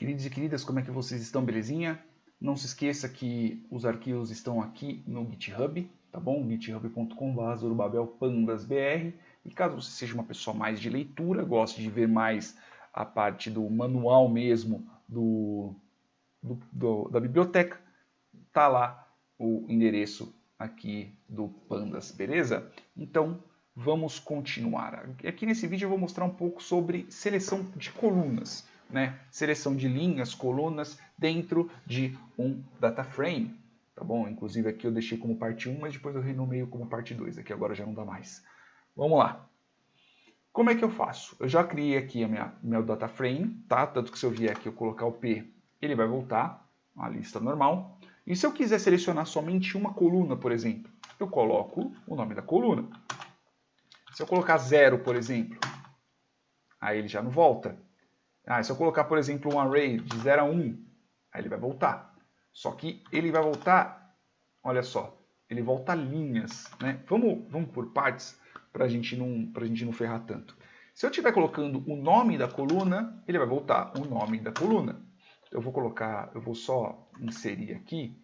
Queridos e queridas, como é que vocês estão? Belezinha? Não se esqueça que os arquivos estão aqui no GitHub, tá bom? github.com/zorobabelpandasbr. E caso você seja uma pessoa mais de leitura, goste de ver mais a parte do manual mesmo da biblioteca, tá lá o endereço aqui do Pandas, beleza? Então, vamos continuar. Aqui nesse vídeo eu vou mostrar um pouco sobre seleção de colunas, né? Seleção de linhas, colunas dentro de um data frame, tá bom? Inclusive aqui eu deixei como parte 1, mas depois eu renomeio como parte 2, aqui agora já não dá mais. Vamos lá. Como é que eu faço? Eu já criei aqui meu data frame, tá? Tanto que se eu vier aqui eu colocar o P, ele vai voltar a lista normal. E se eu quiser selecionar somente uma coluna, por exemplo, eu coloco o nome da coluna. Se eu colocar 0, por exemplo, aí ele já não volta. Se eu colocar, por exemplo, um array de 0 a 1, aí ele vai voltar. Só que ele vai voltar, olha só, ele volta linhas, né? Vamos por partes para a gente não ferrar tanto. Se eu estiver colocando o nome da coluna, ele vai voltar o nome da coluna. Eu vou só inserir aqui,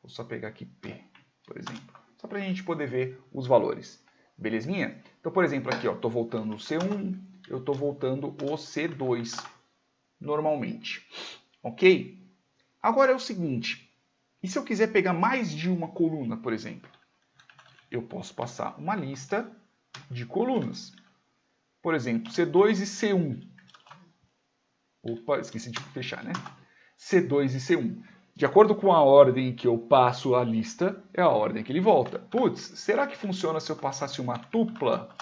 vou só pegar aqui P, por exemplo, só para a gente poder ver os valores. Belezinha? Então, por exemplo, aqui, estou voltando o C1, eu estou voltando o C2 normalmente. Ok? Agora é o seguinte, e se eu quiser pegar mais de uma coluna, por exemplo? Eu posso passar uma lista de colunas. Por exemplo, C2 e C1. Opa, esqueci de fechar, né? C2 e C1. De acordo com a ordem que eu passo a lista, é a ordem que ele volta. Putz, será que funciona se eu passasse uma tupla?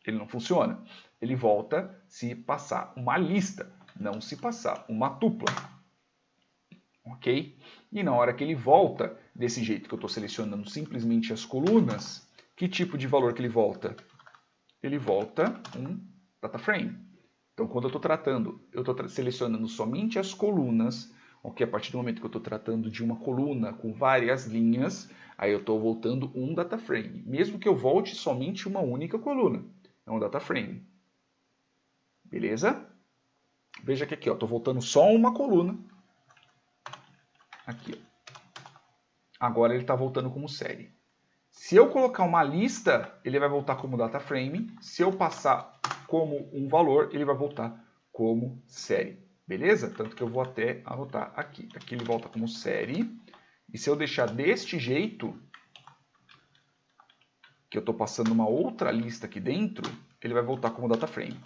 Ele não funciona. Ele volta se passar uma lista, não se passar uma tupla. Ok? E na hora que ele volta, desse jeito que eu estou selecionando simplesmente as colunas, que tipo de valor que ele volta? Ele volta um data frame. Então, quando eu estou selecionando somente as colunas, ok? A partir do momento que eu estou tratando de uma coluna com várias linhas, aí eu estou voltando um data frame. Mesmo que eu volte somente uma única coluna, é um data frame. Beleza? Veja que aqui, estou voltando só uma coluna. Aqui, ó. Agora ele está voltando como série. Se eu colocar uma lista, ele vai voltar como data frame. Se eu passar como um valor, ele vai voltar como série. Beleza? Tanto que eu vou até anotar aqui. Aqui ele volta como série. E se eu deixar deste jeito, que eu estou passando uma outra lista aqui dentro, ele vai voltar como data frame.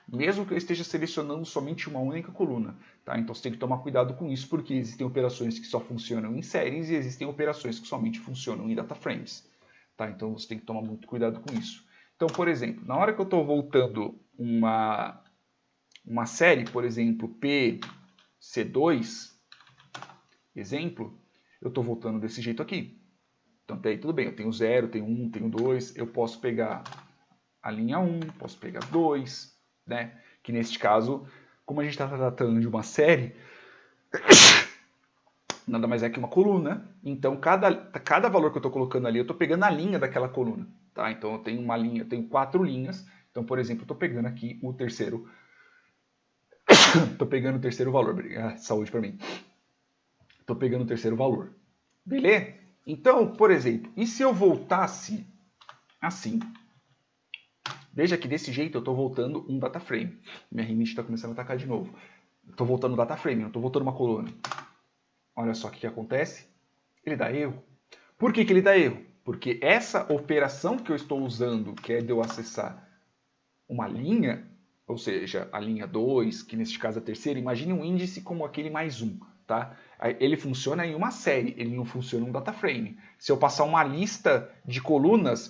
Mesmo que eu esteja selecionando somente uma única coluna. Tá? Então você tem que tomar cuidado com isso, porque existem operações que só funcionam em séries e existem operações que somente funcionam em data frames. Tá? Então você tem que tomar muito cuidado com isso. Então, por exemplo, na hora que eu estou voltando uma série, por exemplo, PC2, exemplo, eu estou voltando desse jeito aqui. Então, até aí tudo bem, eu tenho 0, tenho 1, tenho 2, eu posso pegar a linha 1, posso pegar 2, né? Que neste caso, como a gente está tratando de uma série, nada mais é que uma coluna. Então, cada valor que eu estou colocando ali, eu estou pegando a linha daquela coluna. Tá? Então, eu tenho uma linha, eu tenho 4 linhas. Então, por exemplo, eu estou pegando aqui o terceiro. Estou pegando o terceiro valor. Saúde para mim. Estou pegando o terceiro valor. Beleza? Então, por exemplo, e se eu voltasse assim? Veja que desse jeito eu estou voltando um data frame. Minha rinite está começando a atacar de novo. Estou voltando um data frame, não estou voltando uma coluna. Olha só o que acontece. Ele dá erro. Por que ele dá erro? Porque essa operação que eu estou usando, que é de eu acessar uma linha, ou seja, a linha 2, que neste caso é a terceira, imagine um índice como aquele mais 1. Tá? Ele funciona em uma série, ele não funciona em um data frame. Se eu passar uma lista de colunas,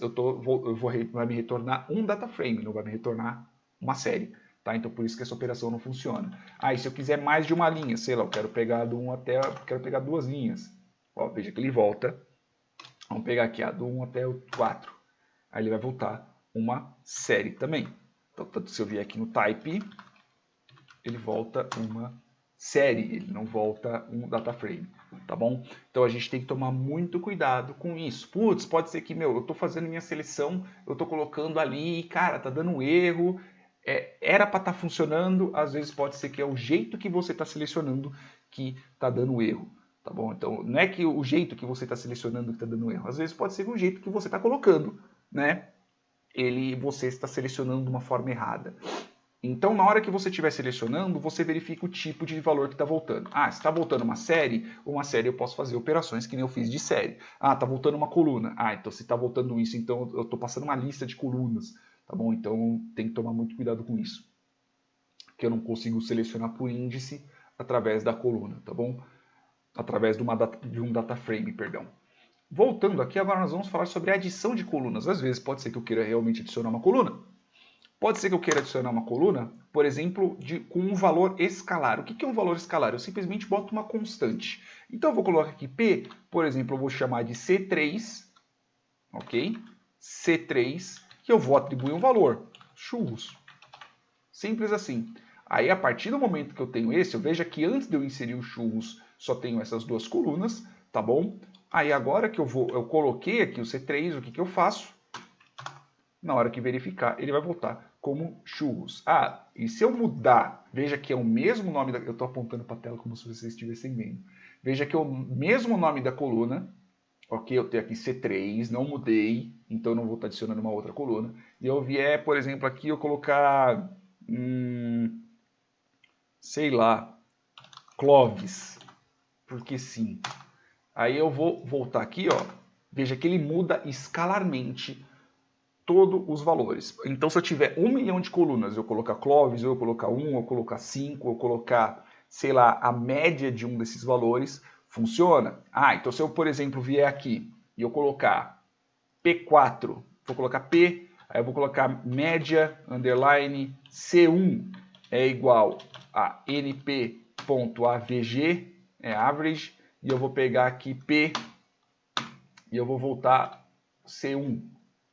vai me retornar um data frame, não vai me retornar uma série. Tá? Então por isso que essa operação não funciona. E se eu quiser mais de uma linha, sei lá, eu quero pegar do 1 até, quero pegar 2 linhas. Ó, veja que ele volta. Vamos pegar aqui, do 1 até o 4. Aí ele vai voltar uma série também. Então, tanto se eu vier aqui no type, ele volta uma série, ele não volta um data frame, tá bom? Então a gente tem que tomar muito cuidado com isso. Putz, pode ser que, eu tô fazendo minha seleção, eu tô colocando ali e, cara, tá dando erro. era para estar funcionando, às vezes pode ser que é o jeito que você está selecionando que está dando erro. Tá bom? Então, não é que o jeito que você está selecionando que está dando erro. Às vezes pode ser o jeito que você está colocando, né? Você está selecionando de uma forma errada. Então, na hora que você estiver selecionando, você verifica o tipo de valor que está voltando. Ah, se está voltando uma série eu posso fazer operações que nem eu fiz de série. Ah, está voltando uma coluna. Ah, então se está voltando isso, então eu estou passando uma lista de colunas. Tá bom? Então, tem que tomar muito cuidado com isso. Que eu não consigo selecionar por índice através da coluna, tá bom? Através de um data frame, perdão. Voltando aqui, agora nós vamos falar sobre a adição de colunas. Às vezes pode ser que eu queira realmente adicionar uma coluna. Pode ser que eu queira adicionar uma coluna, por exemplo, com um valor escalar. O que é um valor escalar? Eu simplesmente boto uma constante. Então eu vou colocar aqui P, por exemplo, eu vou chamar de C3, ok? C3, que eu vou atribuir um valor, churros. Simples assim. Aí, a partir do momento que eu tenho esse, eu vejo que antes de eu inserir o churros, só tenho essas duas colunas, tá bom? Aí, agora que eu coloquei aqui o C3, o que eu faço? Na hora que verificar, ele vai voltar como churros. Ah, e se eu mudar, veja que é o mesmo nome da... Eu estou apontando para a tela como se vocês estivessem vendo. Veja que é o mesmo nome da coluna, ok? Eu tenho aqui C3, não mudei, então eu não vou estar adicionando uma outra coluna. E eu vier, por exemplo, aqui eu colocar... sei lá, Clovis, porque sim. Aí eu vou voltar aqui, ó, veja que ele muda escalarmente todos os valores. Então se eu tiver 1 milhão de colunas, eu colocar Clovis, eu colocar 1, eu colocar 5, eu colocar, sei lá, a média de um desses valores, funciona. Ah, então se eu, por exemplo, vier aqui e eu colocar P4, vou colocar P, aí eu vou colocar média, underline, C1 é igual a np.avg, é average, e eu vou pegar aqui P e eu vou voltar C1,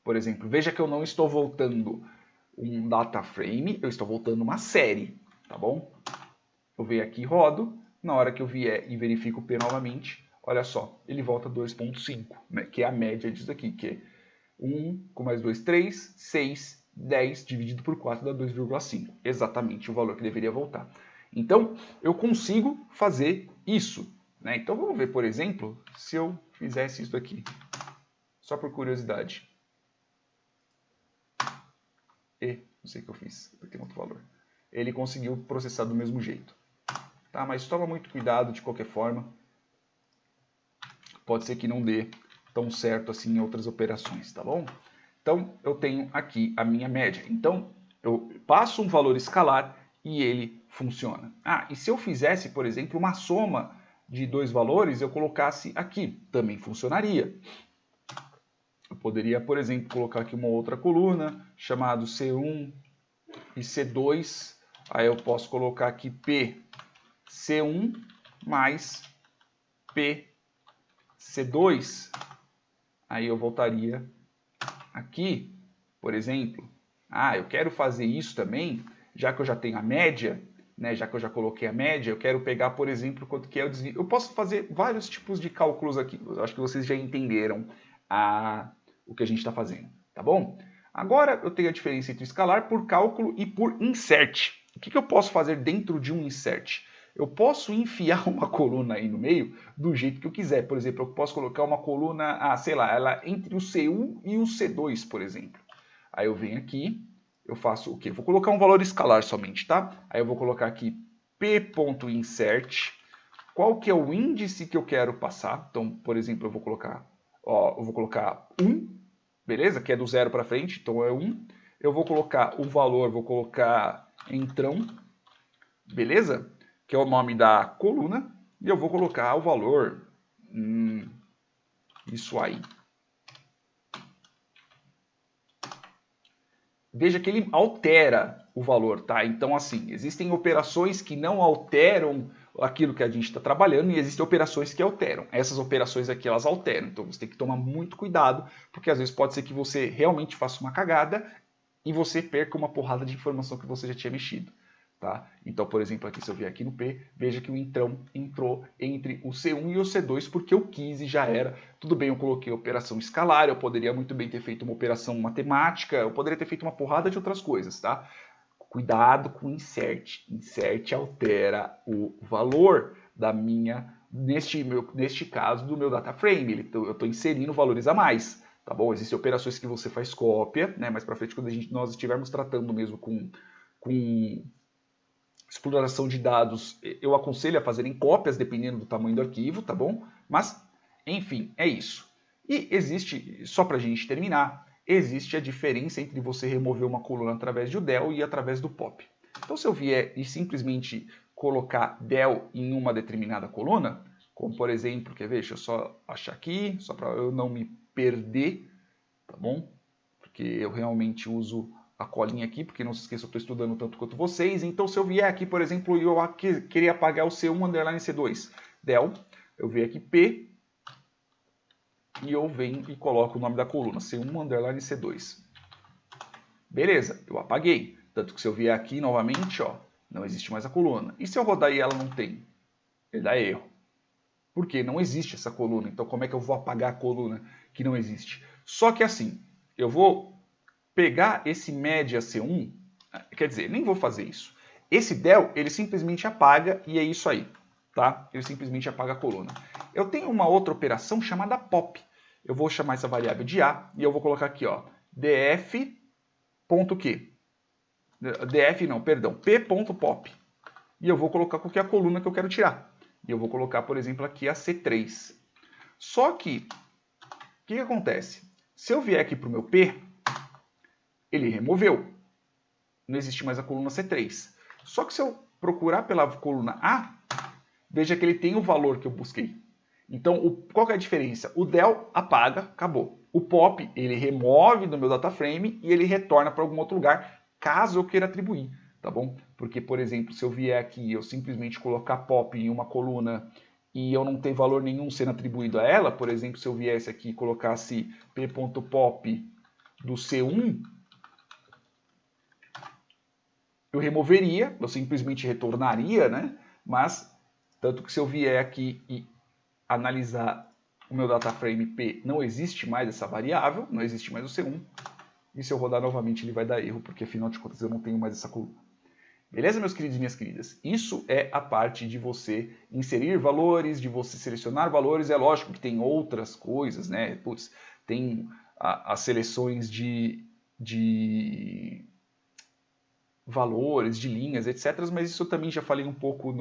por exemplo. Veja que eu não estou voltando um data frame, eu estou voltando uma série, tá bom? Eu venho aqui e rodo, na hora que eu vier e verifico o P novamente, olha só, ele volta 2.5, né, que é a média disso aqui, que é 1 com mais 2, 3, 6, 10 dividido por 4 dá 2,5. Exatamente o valor que deveria voltar. Então, eu consigo fazer isso. Né? Então, vamos ver, por exemplo, se eu fizesse isso aqui. Só por curiosidade. Não sei o que eu fiz, porque tem outro valor. Ele conseguiu processar do mesmo jeito. Tá? Mas toma muito cuidado de qualquer forma. Pode ser que não dê tão certo assim em outras operações, tá bom? Então, eu tenho aqui a minha média. Então, eu passo um valor escalar e ele funciona. Ah, e se eu fizesse, por exemplo, uma soma de dois valores, eu colocasse aqui, também funcionaria. Eu poderia, por exemplo, colocar aqui uma outra coluna, chamado C1 e C2. Aí eu posso colocar aqui P C1 mais P C2. Aí eu voltaria aqui, por exemplo, eu quero fazer isso também, já que eu já tenho a média, né, já que eu já coloquei a média, eu quero pegar, por exemplo, quanto que é o desvio. Eu posso fazer vários tipos de cálculos aqui, eu acho que vocês já entenderam o que a gente está fazendo, tá bom? Agora eu tenho a diferença entre escalar por cálculo e por insert. O que eu posso fazer dentro de um insert? Eu posso enfiar uma coluna aí no meio do jeito que eu quiser. Por exemplo, eu posso colocar uma coluna, sei lá, ela entre o C1 e o C2, por exemplo. Aí eu venho aqui, eu faço o quê? Vou colocar um valor escalar somente, tá? Aí eu vou colocar aqui p.insert. Qual que é o índice que eu quero passar? Então, por exemplo, eu vou colocar 1, beleza? Que é do 0 para frente, então é 1. Eu vou colocar o valor, vou colocar entrão, beleza? Que é o nome da coluna, e eu vou colocar o valor, isso aí. Veja que ele altera o valor, tá? Então, assim, existem operações que não alteram aquilo que a gente está trabalhando e existem operações que alteram. Essas operações aqui, elas alteram. Então, você tem que tomar muito cuidado, porque às vezes pode ser que você realmente faça uma cagada e você perca uma porrada de informação que você já tinha mexido. Tá? Então, por exemplo, aqui se eu vier aqui no P, veja que o entrou entre o C1 e o C2 porque eu quis e já era. Tudo bem, eu coloquei operação escalar, eu poderia muito bem ter feito uma operação matemática, eu poderia ter feito uma porrada de outras coisas, tá? Cuidado com insert. Insert altera o valor da minha, neste caso, do meu data frame. Eu estou inserindo valores a mais. Tá bom? Existem operações que você faz cópia, né? Mais para frente, quando nós estivermos tratando mesmo com exploração de dados, eu aconselho a fazerem cópias, dependendo do tamanho do arquivo, tá bom? Mas, enfim, é isso. E existe, só para a gente terminar, existe a diferença entre você remover uma coluna através de del e através do pop. Então, se eu vier e simplesmente colocar del em uma determinada coluna, como por exemplo, quer ver, deixa eu só achar aqui, só para eu não me perder, tá bom? Porque eu realmente uso a colinha aqui, porque não se esqueça, eu estou estudando tanto quanto vocês. Então, se eu vier aqui, por exemplo, e eu queria apagar o C1 underline C2, del, eu venho aqui P, e eu venho e coloco o nome da coluna, C1 underline C2. Beleza, eu apaguei. Tanto que se eu vier aqui novamente, ó, não existe mais a coluna. E se eu rodar e ela não tem? Ele dá erro. Por quê? Não existe essa coluna. Então, como é que eu vou apagar a coluna que não existe? Só que assim, eu vou pegar esse média C1, quer dizer, nem vou fazer isso. Esse del, ele simplesmente apaga e é isso aí, tá? Ele simplesmente apaga a coluna. Eu tenho uma outra operação chamada pop. Eu vou chamar essa variável de A e eu vou colocar aqui, ó, df.q. df não, perdão, p.pop. E eu vou colocar qualquer coluna que eu quero tirar. E eu vou colocar, por exemplo, aqui a C3. Só que, o que acontece? Se eu vier aqui para o meu P, ele removeu. Não existe mais a coluna C3. Só que se eu procurar pela coluna A, veja que ele tem o valor que eu busquei. Então, qual que é a diferença? O del apaga, acabou. O pop, ele remove do meu data frame e ele retorna para algum outro lugar, caso eu queira atribuir, tá bom? Porque, por exemplo, se eu vier aqui e eu simplesmente colocar pop em uma coluna e eu não ter valor nenhum sendo atribuído a ela, por exemplo, se eu viesse aqui e colocasse p.pop do C1, eu removeria, eu simplesmente retornaria, né? Mas, tanto que se eu vier aqui e analisar o meu data frame P, não existe mais essa variável, não existe mais o C1. E se eu rodar novamente, ele vai dar erro, porque afinal de contas eu não tenho mais essa coluna. Beleza, meus queridos e minhas queridas? Isso é a parte de você inserir valores, de você selecionar valores. É lógico que tem outras coisas, né? Putz, tem as seleções de valores, de linhas, etc. Mas isso eu também já falei um pouco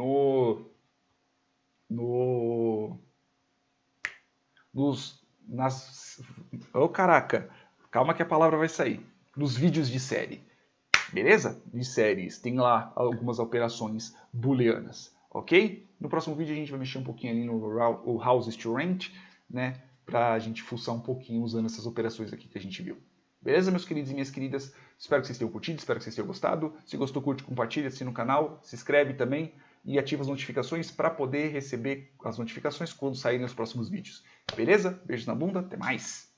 caraca, calma que a palavra vai sair. Nos vídeos de série, beleza? De séries, tem lá algumas operações booleanas, ok? No próximo vídeo a gente vai mexer um pouquinho ali no Houses to Rent, né? Pra gente fuçar um pouquinho usando essas operações aqui que a gente viu. Beleza, meus queridos e minhas queridas? Espero que vocês tenham curtido, espero que vocês tenham gostado. Se gostou, curte, compartilha, assina o canal, se inscreve também e ativa as notificações para poder receber as notificações quando saírem os próximos vídeos. Beleza? Beijos na bunda, até mais!